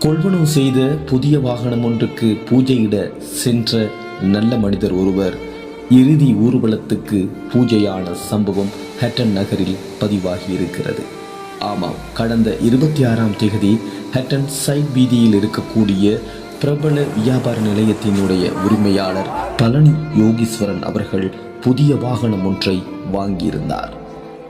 கொள்வனவு செய்த புதிய வாகனம் ஒன்றுக்கு பூஜையிட சென்ற நல்ல மனிதர் ஒருவர் இறுதி ஊர்வலத்துக்கு பூஜையான சம்பவம் ஹட்டன் நகரில் பதிவாகி இருக்கிறது. ஆமாம், கடந்த 26ஆம் தேதி ஹட்டன் சைட் வீதியில் இருக்கக்கூடிய பிரபல வியாபார நிலையத்தினுடைய உரிமையாளர் பழனி யோகீஸ்வரன் அவர்கள் புதிய வாகனம் ஒன்றை வாங்கியிருந்தார்.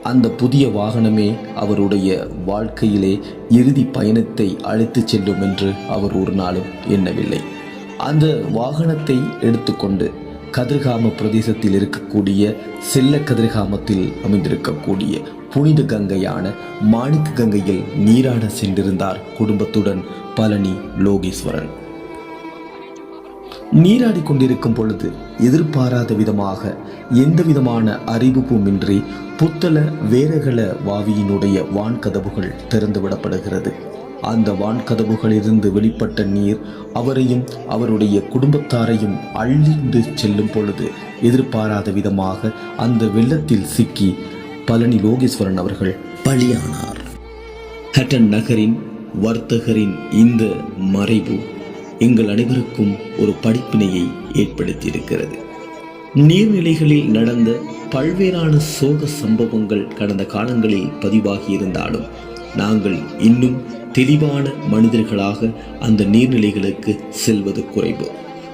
அந்த புதிய வாகனமே அவருடைய வாழ்க்கையிலே இறுதி பயணத்தை அழைத்து செல்லும் என்று அவர் ஒரு நாளும் எண்ணவில்லை. அந்த வாகனத்தை எடுத்துக்கொண்டு கதிர்காம பிரதேசத்தில் இருக்கக்கூடிய செல்ல கதிர்காமத்தில் அமைந்திருக்கக்கூடிய புனித கங்கையான மாணிக்க கங்கையில் நீராட சென்றிருந்தார் குடும்பத்துடன் பழனி யோகீஸ்வரன். நீராடி கொண்டிருக்கும் பொழுது எதிர்பாராத விதமாக எந்த விதமான அறிவிப்புமின்றி புத்தள வேரகல வாவியினுடைய வான்கதவுகள் திறந்துவிடப்படுகிறது. அந்த வான்கதவுகளிலிருந்து வெளிப்பட்ட நீர் அவரையும் அவருடைய குடும்பத்தாரையும் அள்ளிந்து செல்லும் பொழுது எதிர்பாராத விதமாக அந்த வெள்ளத்தில் சிக்கி பழனி யோகீஸ்வரன் அவர்கள் பலியானார். ஹட்டன் நகரின் வர்த்தகரின் இந்த மறைவு எங்கள் அனைவருக்கும் ஒரு படிப்பினையை ஏற்படுத்தியிருக்கிறது. நீர்நிலைகளில் நடந்த பல்வேறான சோக சம்பவங்கள் கடந்த காலங்களில் பதிவாகி இருந்தாலும் நாங்கள் இன்னும் தெளிவான மனிதர்களாக அந்த நீர்நிலைகளுக்கு செல்வது குறைவு.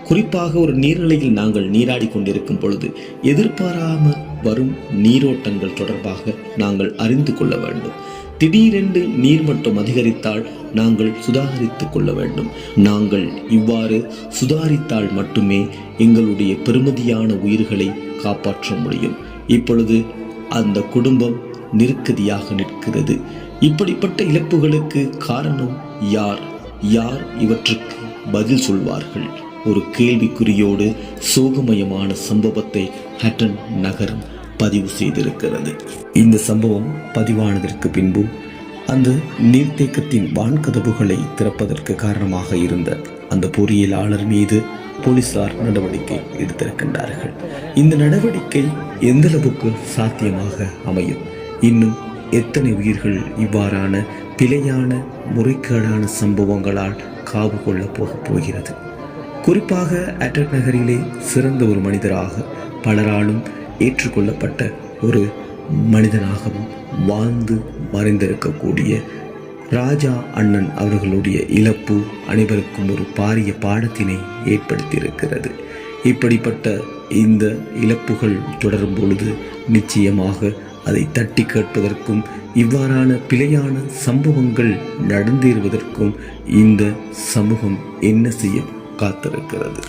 குறிப்பாக ஒரு நீர்நிலையில் நாங்கள் நீராடி கொண்டிருக்கும் பொழுது எதிர்பாராமல் வரும் நீரோட்டங்கள் தொடர்பாக நாங்கள் அறிந்து கொள்ள வேண்டும். திடீரென்று நீர்மட்டம் அதிகரித்தால் நாங்கள் சுதாரித்துக் கொள்ள வேண்டும். நாங்கள் இவ்வாறு சுதாரித்தால் மட்டுமே எங்களுடைய பெருமதியான உயிர்களை காப்பாற்ற முடியும். இப்பொழுது அந்த குடும்பம் நெருக்கடியாக நிற்கிறது. இப்படிப்பட்ட இழப்புகளுக்கு காரணம் யார்? யார் இவற்றுக்கு பதில் சொல்வார்கள்? ஒரு கேள்விக்குறியோடு சோகமயமான சம்பவத்தை ஹட்டன் நகரம் பதிவு செய்திருக்கிறது. இந்த சம்பவம் பதிவானதற்கு பின்பு அந்த நீர்த்தேக்கத்தின் வான்கதவுகளை திறப்பதற்கு காரணமாக இருந்த அந்த பொறியியலாளர் மீது போலீசார் நடவடிக்கை எடுத்திருக்கின்றார்கள். இந்த நடவடிக்கை எந்த அளவுக்கு சாத்தியமாக அமையும்? இன்னும் எத்தனை உயிர்கள் இவ்வாறான பிழையான முறைகேடான சம்பவங்களால் காவு கொள்ளப் போகிறது? குறிப்பாக ஹட்டன் நகரிலே சிறந்த ஒரு மனிதராக பலராலும் ஏற்றுக்கொள்ளப்பட்ட ஒரு மனிதனாகவும் வாழ்ந்து மறைந்திருக்கக்கூடிய ராஜா அண்ணன் அவர்களுடைய இழப்பு அனைவருக்கும் ஒரு பாரிய பாடத்தினை ஏற்படுத்தியிருக்கிறது. இப்படிப்பட்ட இந்த இழப்புகள் தொடரும் பொழுது நிச்சயமாக அதை தட்டி கேட்பதற்கும் இவ்வாறான பிழையான சம்பவங்கள் நடந்தேறுவதற்கும் இந்த சமூகம் என்ன செய்ய காத்திருக்கிறது?